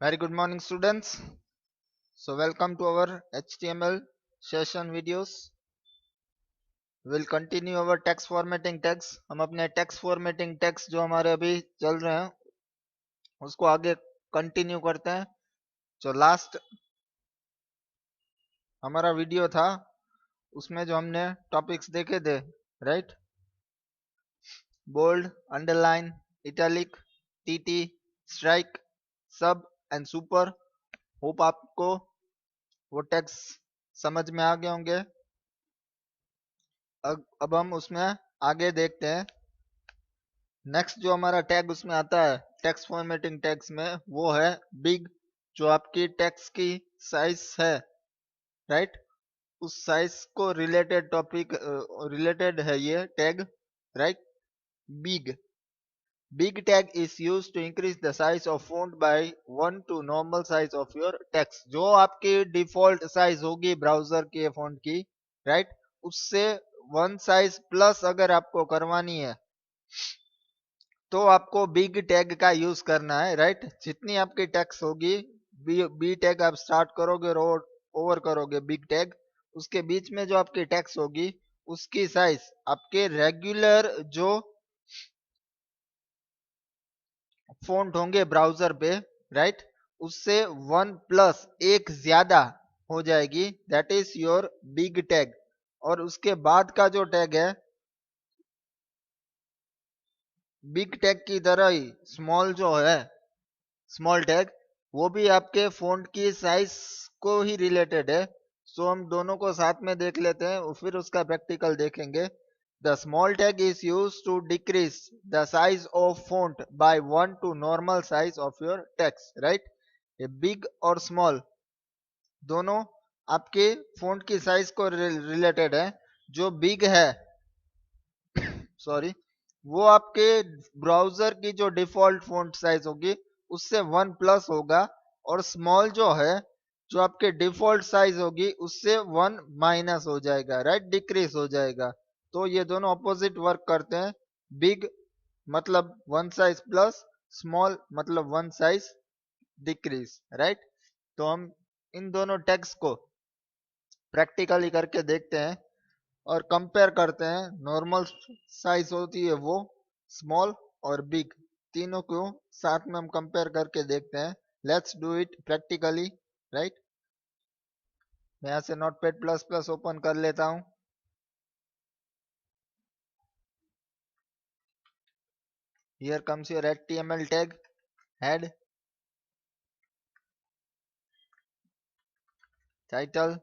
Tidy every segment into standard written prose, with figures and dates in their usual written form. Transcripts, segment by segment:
Very good morning, students. So, welcome to our HTML session videos. We'll continue our text formatting tags. हम अपने text formatting tags जो हमारे अभी चल रहे हैं उसको आगे कंटिन्यू करते हैं. जो लास्ट हमारा वीडियो था उसमें जो हमने टॉपिक्स देखे थे, right? Bold, underline, italic, TT, strike, सब एंड सुपर. होप आपको वो टैग्स समझ में आ गए होंगे. अब हम उसमें आगे देखते हैं. नेक्स्ट जो हमारा टैग उसमें आता है टेक्स्ट फॉर्मेटिंग टैग्स में, वो है बिग. जो आपकी टेक्स्ट की साइज है, राइट, उस साइज को रिलेटेड टॉपिक रिलेटेड है ये tag, right. Big big tag is use to increase the size of font by 1 to normal size of your text. जो आपकी डिफॉल्ट साइज होगी ब्राउजर के फॉन्ट की, राइट, उससे 1 साइज प्लस अगर आपको करवानी है तो आपको बिग टैग का यूज करना है, राइट. जितनी आपकी टैग्स होगी, बी टैग आप स्टार्ट करोगे और ओवर करोगे बिग टैग, उसके बीच में जो आपकी टैग्स होगी उसकी साइज आपके रेगुलर जो फॉन्ट होंगे ब्राउजर पे, राइट, उससे 1 प्लस एक ज्यादा हो जाएगी. That is your big tag. और उसके बाद का जो टैग है बिग टैग की तरह ही स्मॉल जो है, स्मॉल टैग, वो भी आपके फॉन्ट की साइज को ही रिलेटेड है. सो हम दोनों को साथ में देख लेते हैं और फिर उसका प्रैक्टिकल देखेंगे. The small tag is use to decrease the size of font by 1 to normal size of your text, right. ये बिग और स्मॉल दोनों आपके फॉन्ट की साइज को रिलेटेड है. जो बिग है, सॉरी, वो आपके ब्राउजर की जो डिफॉल्ट फॉन्ट साइज होगी उससे 1 प्लस होगा. और स्मॉल जो है, जो आपके डिफॉल्ट साइज होगी उससे 1 माइनस हो जाएगा, राइट, डिक्रीज हो जाएगा. तो ये दोनों अपोजिट वर्क करते हैं. बिग मतलब 1 साइज प्लस, स्मॉल मतलब 1 साइज डिक्रीज, राइट. तो हम इन दोनों टैग्स को प्रैक्टिकली करके देखते हैं और कंपेयर करते हैं. नॉर्मल साइज होती है वो, स्मॉल और बिग, तीनों को साथ में हम कंपेयर करके देखते हैं. Let's do it practically, right. मैं यहाँ से नोटपैड प्लस प्लस ओपन कर लेता हूँ. Here comes your HTML tag head, title,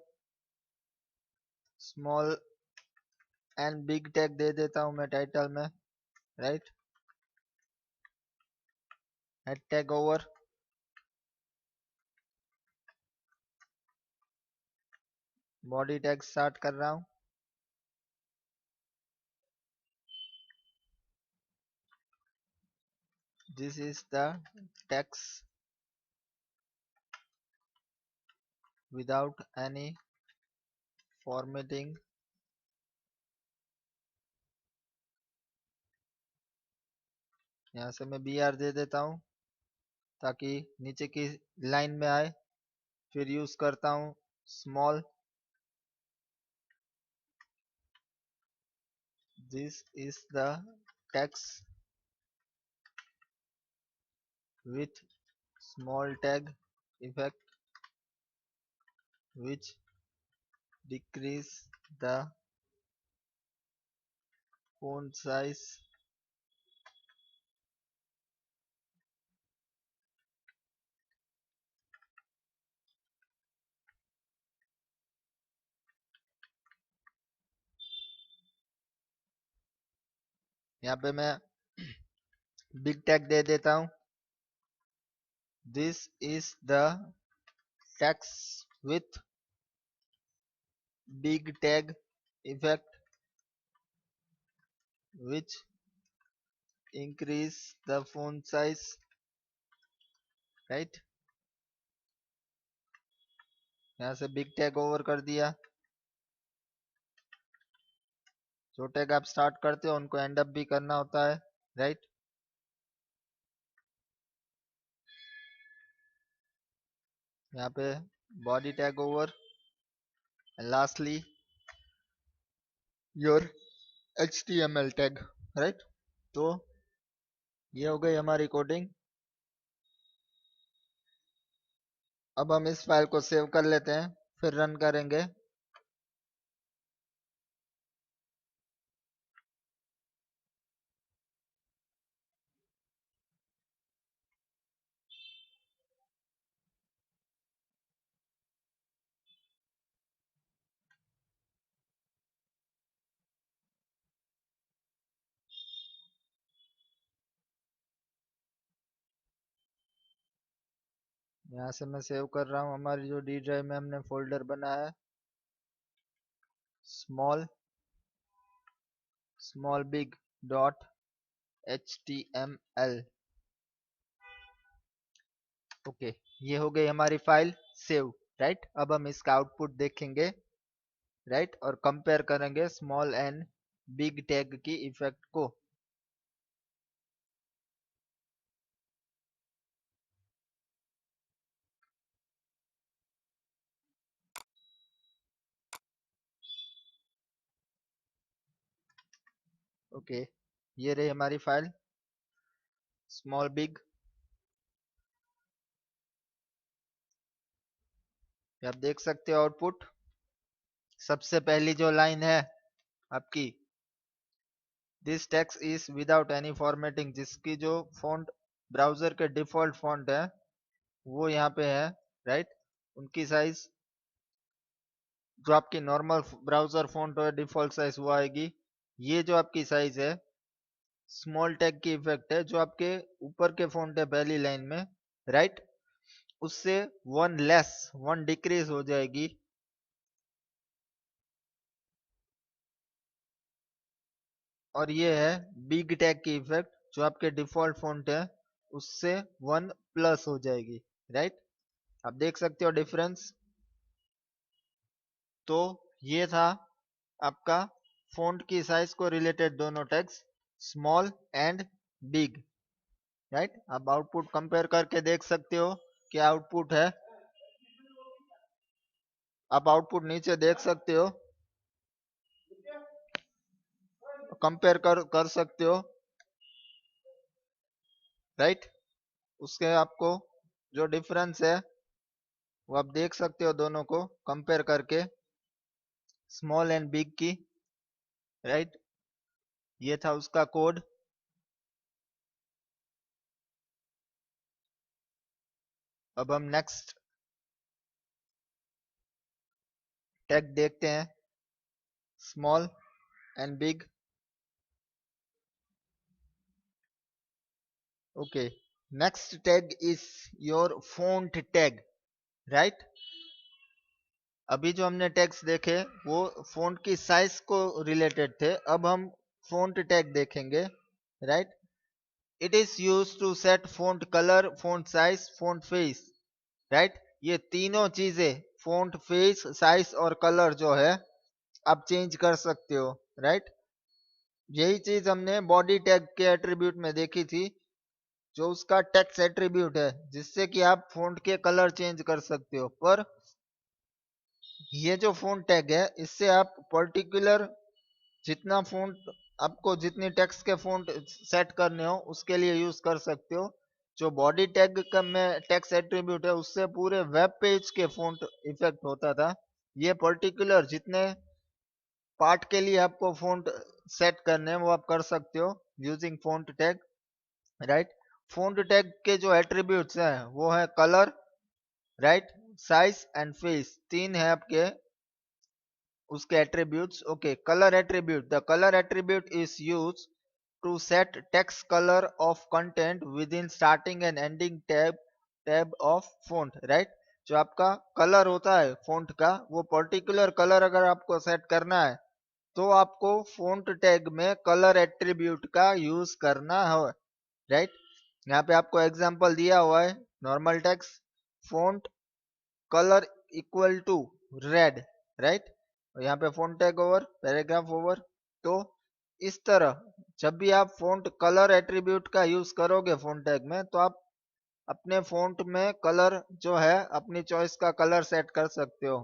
small and big tag दे देता हूँ मैं टाइटल में, right. Head tag over, body tag start कर रहा हूँ. This is the text without any formatting. यहाँ से मैं BR दे देता हूँ ताकि नीचे की लाइन में आए. फिर यूज करता हूँ small. This is the text with small tag effect which decrease the font size. यहाँ पे मैं बिग टैग दे देता हूँ. This is the text with big tag effect which increase the font size, right. यहाँ से बिग टैग ओवर कर दिया. जो टैग आप स्टार्ट करते हो उनको एंड अप भी करना होता है, राइट. यहाँ पे body tag over, lastly your HTML tag, right. तो ये हो गई हमारी कोडिंग। अब हम इस फाइल को सेव कर लेते हैं, फिर रन करेंगे। यहाँ से मैं सेव कर रहा हूँ। हमारी जो डी ड्राइव में हमने फोल्डर बनाया है, small big dot HTML। Okay, ये हो गई हमारी फाइल सेव, राइट। अब हम इसका आउटपुट देखेंगे, राइट, और कंपेयर करेंगे स्मॉल एंड बिग टैग की इफेक्ट को। ओके, ये रही हमारी फाइल स्मॉल बिग। आप देख सकते हो आउटपुट। सबसे पहली जो लाइन है आपकी, this text is without any formatting, जिसकी जो फॉन्ट ब्राउजर के डिफॉल्ट फॉन्ट है वो यहाँ पे है, राइट। उनकी साइज जो आपकी नॉर्मल ब्राउजर फॉन्ट है डिफॉल्ट साइज वो आएगी। ये जो आपकी साइज है स्मॉल टैग की इफेक्ट है, जो आपके ऊपर के फॉन्ट है पहली लाइन में, राइट, उससे वन डिक्रीज हो जाएगी। और ये है बिग टैग की इफेक्ट, जो आपके डिफॉल्ट फॉन्ट है उससे वन प्लस हो जाएगी, राइट। आप देख सकते हो डिफरेंस। तो ये था आपका फॉन्ट की साइज को रिलेटेड दोनों tags, small and big, right. आप आउटपुट कंपेयर करके देख सकते हो क्या आउटपुट है। आप आउटपुट नीचे देख सकते हो, कंपेयर कर सकते हो, राइट। उसके आपको जो डिफरेंस है वो आप देख सकते हो दोनों को कंपेयर करके, स्मॉल एंड बिग की, राइट। ये था उसका कोड। अब हम नेक्स्ट टैग देखते हैं, small and big. Okay, next tag is your font tag, right. अभी जो हमने टैग्स देखे वो फॉन्ट की साइज को रिलेटेड थे, अब हम फॉन्ट टैग देखेंगे, right. It is use to set font colour, font size, font face, right. ये तीनों चीजें फॉन्ट फेस, साइज और कलर जो है आप चेंज कर सकते हो, राइट। यही चीज हमने बॉडी टैग के एट्रीब्यूट में देखी थी, जो उसका टेक्स्ट एट्रीब्यूट है, जिससे कि आप फॉन्ट के कलर चेंज कर सकते हो। पर ये जो फॉन्ट टैग है इससे आप पर्टिकुलर जितना फॉन्ट आपको, जितनी टेक्स्ट के फॉन्ट सेट करने हो उसके लिए यूज कर सकते हो। जो बॉडी टैग का में टेक्स्ट एट्रीब्यूट है उससे पूरे वेब पेज के फॉन्ट इफेक्ट होता था। ये पर्टिकुलर जितने पार्ट के लिए आपको फॉन्ट सेट करने हैं वो आप कर सकते हो using font tag, right. Font tag के जो एट्रीब्यूट्स हैं वो है colour, right, size and face, तीन है आपके उसके attributes. Okay, colour attribute, the colour attribute is use to set text colour of content within starting and ending tab of font, right. जो आपका कलर होता है फॉन्ट का, वो पर्टिकुलर कलर अगर आपको सेट करना है तो आपको फॉन्ट टैग में कलर एट्रीब्यूट का यूज करना है, राइट। यहाँ पे आपको एग्जांपल दिया हुआ है, normal text font colour equal to red, right. यहाँ पे font tag over, paragraph over. तो इस तरह जब भी आप फॉन्ट कलर एट्रीब्यूट का यूज करोगे फॉन्ट टैग में, तो आप अपने फॉन्ट में कलर जो है अपनी चॉइस का कलर सेट कर सकते हो।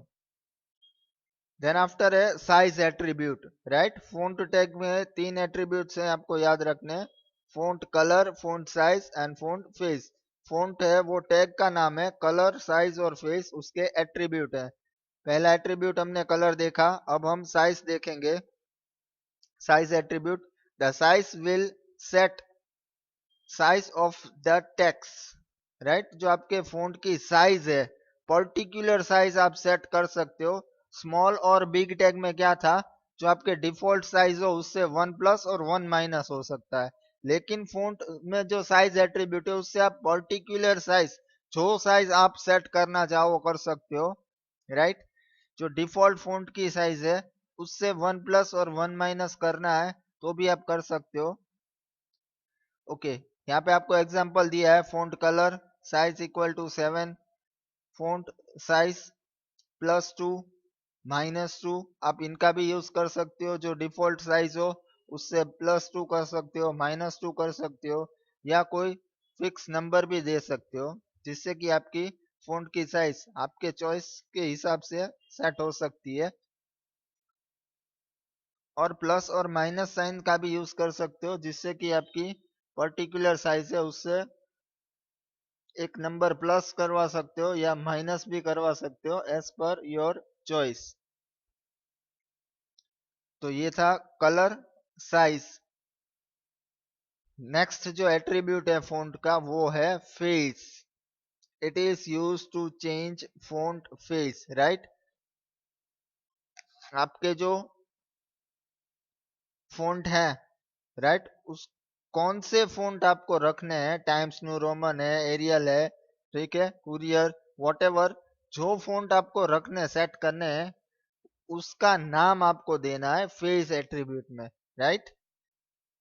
देन आफ्टर है size attribute, right. Font tag में तीन एट्रीब्यूट्स हैं आपको याद रखने हैं, font colour, font size and font face. Font है वो टैग का नाम है, कलर, साइज और फेस उसके एट्रीब्यूट है। पहला एट्रीब्यूट हमने कलर देखा, अब हम साइज देखेंगे। Size attribute, the size will set size of the text, right. जो आपके फॉन्ट की साइज है, पर्टिकुलर साइज आप सेट कर सकते हो। स्मॉल और बिग टैग में क्या था, जो आपके डिफॉल्ट साइज हो उससे 1+ और 1- हो सकता है। लेकिन फॉन्ट में जो साइज एट्रीब्यूट है उससे आप पर्टिकुलर साइज, जो साइज आप सेट करना चाहो कर सकते हो, राइट। जो डिफॉल्ट फॉन्ट की साइज है उससे 1+ और 1- करना है तो भी आप कर सकते हो। ओके, यहाँ पे आपको एग्जांपल दिया है, font colour size equal to 7, font size +2 -2। आप इनका भी यूज कर सकते हो, जो डिफॉल्ट साइज हो उससे +2 कर सकते हो, -2 कर सकते हो, या कोई फिक्स नंबर भी दे सकते हो, जिससे कि आपकी फॉन्ट की साइज आपके चॉइस के हिसाब से सेट हो सकती है। और प्लस और माइनस साइन का भी यूज कर सकते हो, जिससे कि आपकी पर्टिकुलर साइज है उससे एक नंबर प्लस करवा सकते हो या माइनस भी करवा सकते हो, एज पर योर चॉइस। तो ये था कलर, साइज। नेक्स्ट जो एट्रीब्यूट है फॉन्ट का वो है face. It is use to change font face, right. आपके जो फॉन्ट है, राइट, उस कौन से फॉन्ट आपको रखने हैं, टाइम्स न्यू रोमन है, एरियल है, ठीक है, कुरियर, वॉटेवर, जो फॉन्ट आपको रखने सेट करने हैं उसका नाम आपको देना है फेस एट्रीब्यूट में, राइट।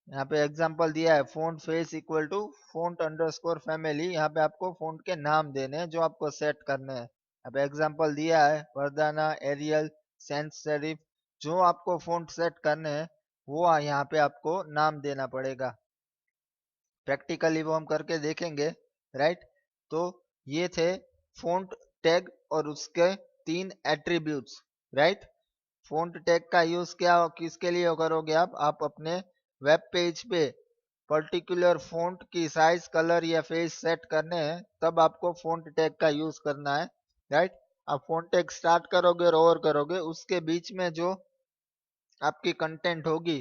यहाँ पे एग्जांपल दिया है, font face equal to font_family। यहाँ पे आपको फॉन्ट के नाम देने हैं जो आपको सेट करने हैं। यहाँ पे एग्जांपल दिया है, वर्दाना, एरियल, सैंस सेरिफ। जो आपको फॉन्ट सेट करने हैं वो यहाँ पे आपको नाम देना पड़ेगा। प्रैक्टिकली वो हम करके देखेंगे, राइट। तो ये थे फॉन्ट टैग और उसके तीन एट्रीब्यूट्स, राइट। फॉन्ट टैग का यूज क्या किसके लिए करोगे आप अपने वेब पेज पे पर्टिकुलर फॉन्ट की साइज, कलर या फेस सेट करने हैं तब आपको फॉन्ट टैग का यूज करना है, राइट। आप फॉन्ट टैग स्टार्ट करोगे और ओवर करोगे, उसके बीच में जो आपकी कंटेंट होगी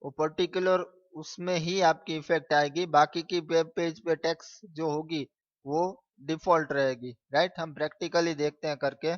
वो पर्टिकुलर उसमें ही आपकी इफेक्ट आएगी, बाकी की वेब पेज पे टेक्स्ट जो होगी वो डिफॉल्ट रहेगी, राइट। हम प्रैक्टिकली देखते हैं करके।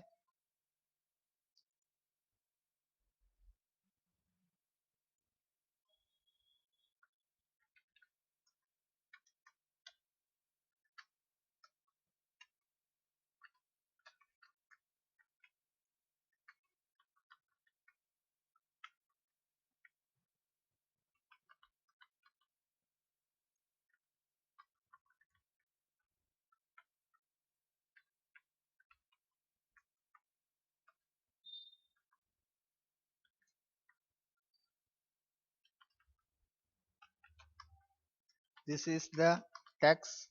This is the text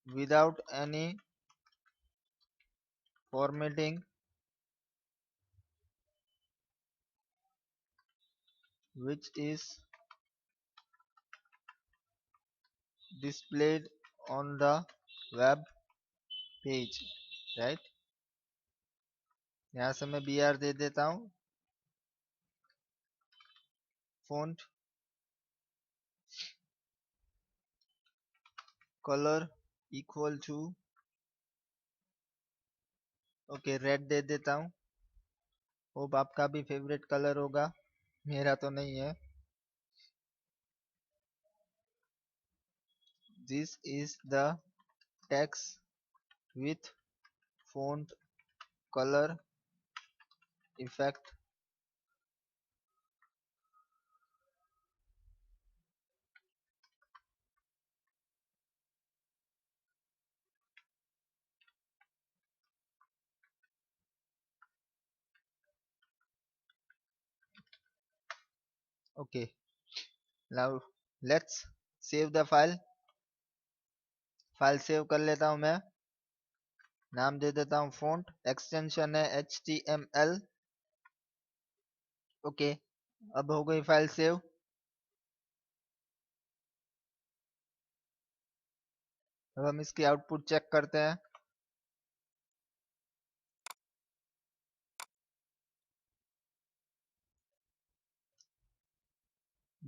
without any formatting, which is displayed on the web page, right। यहाँ से मैं br दे देता हूँ, font color equal to, okay, red दे देता हूँ। होप आपका भी फेवरेट कलर होगा, मेरा तो नहीं है। This is the text with font color effect। Okay, now let's save the file। File save कर लेता हूं मैं, नाम दे देता हूं फॉन्ट, एक्सटेंशन है HTML। ओके, अब हो गई फाइल सेव। अब हम इसकी आउटपुट चेक करते हैं।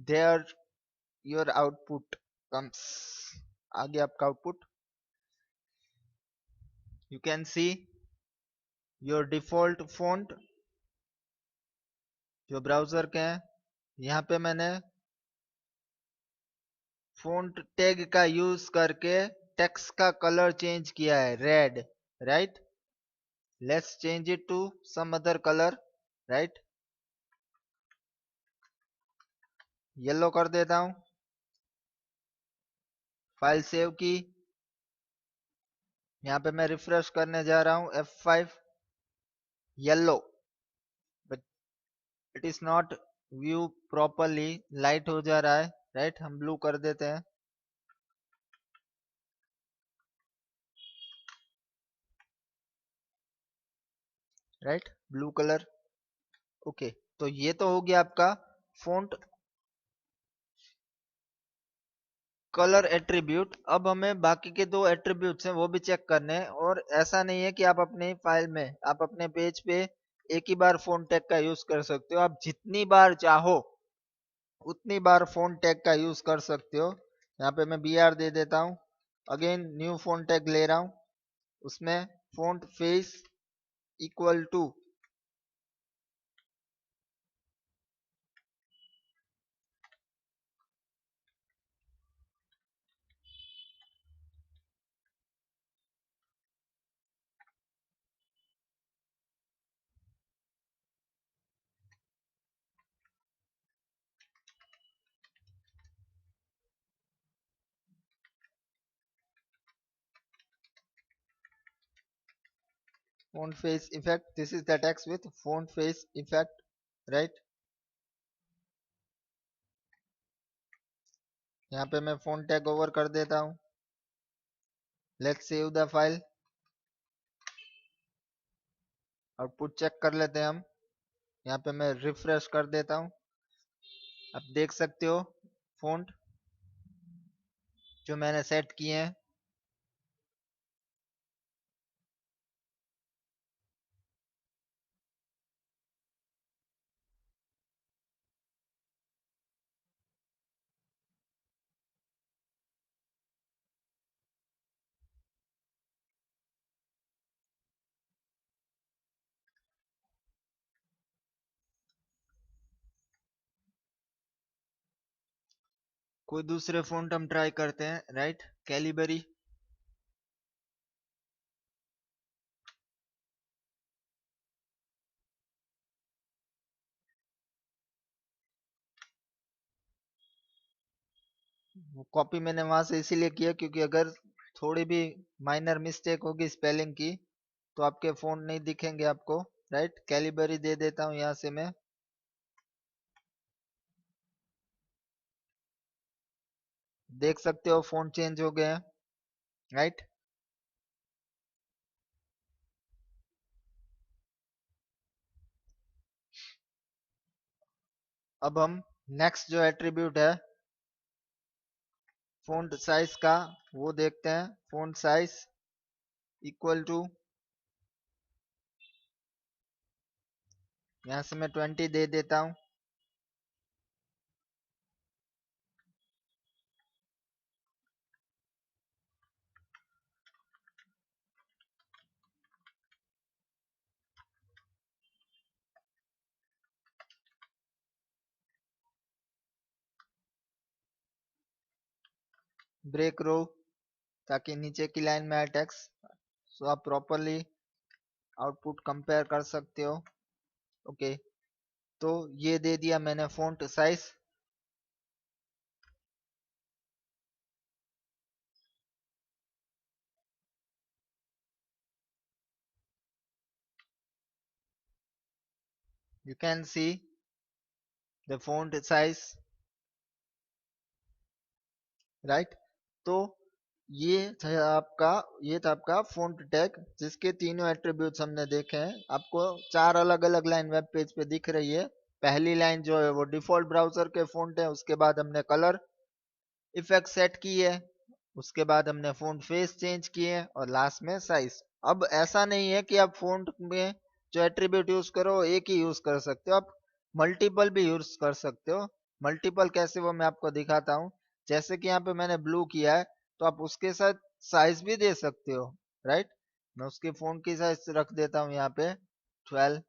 देयर योर आउटपुट कम्स, आ गया आपका output. You can see your default font जो ब्राउजर के हैं। यहाँ पे मैंने फॉन्ट टैग का यूज करके टेक्स्ट का कलर चेंज किया है, red, right. Let's change it to some other colour, right. Yellow कर देता हूं। फाइल सेव की, यहाँ पे मैं रिफ्रेश करने जा रहा हूँ F5। Yellow, but it is not view properly, light हो जा रहा है, राइट। हम ब्लू कर देते हैं, राइट, ब्लू कलर। ओके, तो ये तो हो गया आपका फॉन्ट कलर एट्रीब्यूट। अब हमें बाकी के दो एट्रीब्यूट्स हैं वो भी चेक करने हैं। और ऐसा नहीं है कि आप अपनी फाइल में, आप अपने पेज पे एक ही बार फॉन्ट टैग का यूज कर सकते हो, आप जितनी बार चाहो उतनी बार फॉन्ट टैग का यूज कर सकते हो। यहाँ पे मैं BR दे देता हूँ। अगेन न्यू फॉन्ट टैग ले रहा हूँ, उसमें font face equal to font face effect, this is the text with font face effect, right। यहाँ पे मैं font टैग ओवर कर देता हूँ। Let's save the file, output check कर लेते हैं हम। यहाँ पे मैं रिफ्रेश कर देता हूँ। आप देख सकते हो फॉन्ट जो मैंने सेट किए हैं। कोई दूसरे फॉन्ट हम ट्राई करते हैं, राइट। कैलिबरी, कॉपी मैंने वहां से इसीलिए किया क्योंकि अगर थोड़ी भी माइनर मिस्टेक होगी स्पेलिंग की तो आपके फॉन्ट नहीं दिखेंगे आपको, राइट। कैलिबरी दे देता हूँ यहाँ से मैं। देख सकते हो फॉन्ट चेंज हो गए हैं, राइट। अब हम नेक्स्ट जो एट्रीब्यूट है फॉन्ट साइज का वो देखते हैं। फॉन्ट साइज इक्वल टू, यहाँ से मैं 20 दे देता हूँ। ब्रेक रो, ताकि नीचे की लाइन में आए टेक्स्ट, सो आप प्रॉपरली आउटपुट कंपेयर कर सकते हो। ओके, तो ये दे दिया मैंने font size. You can see the font size, right. तो ये था आपका फ़ॉन्ट टैग, जिसके तीनों एट्रीब्यूट्स हमने देखे हैं। आपको चार अलग अलग लाइन वेब पेज पे दिख रही है। पहली लाइन जो है वो डिफ़ॉल्ट ब्राउज़र के फ़ॉन्ट है, उसके बाद हमने कलर इफेक्ट सेट की है, उसके बाद हमने फ़ॉन्ट फेस चेंज किए हैं और लास्ट में साइज। अब ऐसा नहीं है कि आप फ़ॉन्ट में जो एट्रीब्यूट यूज़ करो एक ही यूज़ कर सकते हो, आप मल्टीपल भी यूज़ कर सकते हो। मल्टीपल कैसे, वो मैं आपको दिखाता हूँ। जैसे कि यहाँ पे मैंने ब्लू किया है, तो आप उसके साथ साइज भी दे सकते हो, राइट। मैं उसके फ़ॉन्ट की साइज रख देता हूँ यहाँ पे 12।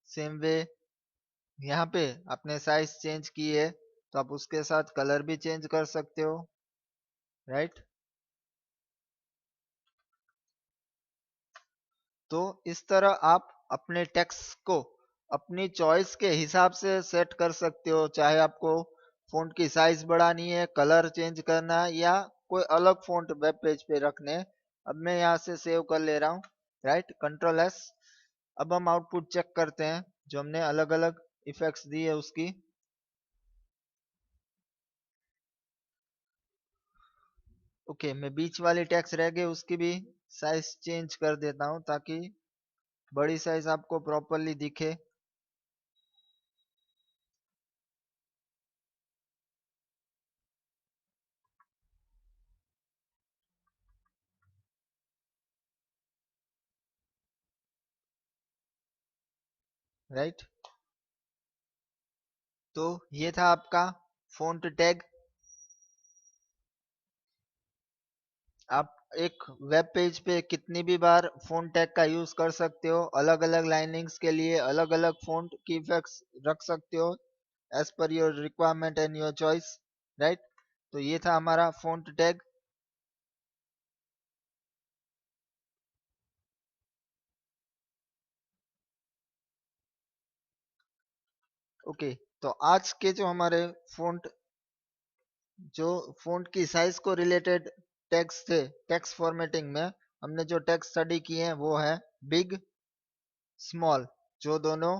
सेम वे यहाँ पे आपने साइज चेंज की है, तो आप उसके साथ कलर भी चेंज कर सकते हो, राइट। तो इस तरह आप अपने टेक्स्ट को अपनी चॉइस के हिसाब से सेट कर सकते हो, चाहे आपको फ़ॉन्ट की साइज बढ़ानी है, कलर चेंज करना है, या कोई अलग फ़ॉन्ट वेब पेज पे रखने हैं। अब मैं यहाँ से सेव कर ले रहा हूँ, राइट, कंट्रोल एस। अब हम आउटपुट चेक करते हैं जो हमने अलग अलग इफेक्ट्स दी है उसकी। ओके, मैं बीच वाली टेक्स्ट रह गई उसकी भी साइज चेंज कर देता हूँ, ताकि बड़ी साइज आपको प्रॉपरली दिखे। राइट, तो ये था आपका फ़ॉन्ट टैग। आप एक वेब पेज पे कितनी भी बार फ़ॉन्ट टैग का यूज कर सकते हो, अलग अलग लाइनिंग्स के लिए अलग अलग फ़ॉन्ट की इफेक्ट्स रख सकते हो, as per your requirement and your choice, right. तो ये था हमारा फ़ॉन्ट टैग। ओके, तो आज के जो हमारे फ़ॉन्ट जो फ़ॉन्ट की साइज को रिलेटेड टैग्स थे, टेक्स्ट फॉर्मेटिंग में हमने जो टेक्स्ट स्टडी किए हैं वो है बिग, स्मॉल, जो दोनों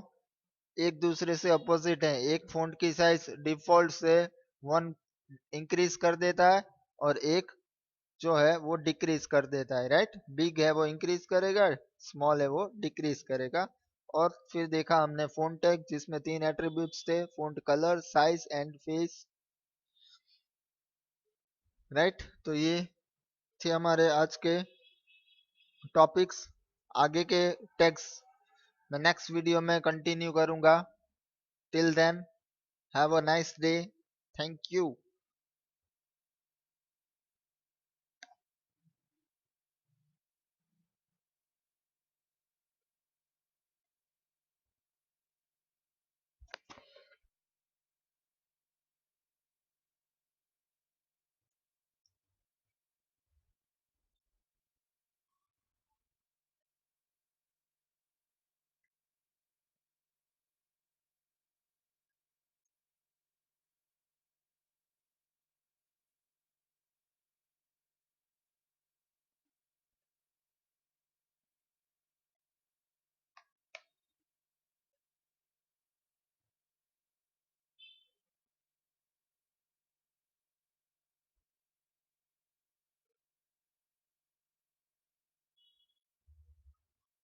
एक दूसरे से अपोजिट है। एक फ़ॉन्ट की साइज डिफ़ॉल्ट से 1 इंक्रीज कर देता है और एक जो है वो डिक्रीज कर देता है, राइट। बिग है वो इंक्रीज करेगा, स्मॉल है वो डिक्रीज करेगा। और फिर देखा हमने फ़ॉन्ट टैग, जिसमें तीन एट्रीब्यूट्स थे, font colour, size and face, right. तो ये थे हमारे आज के टॉपिक्स। आगे के टैग्स मैं नेक्स्ट वीडियो में कंटिन्यू करूंगा। Till then, have a nice day. Thank you.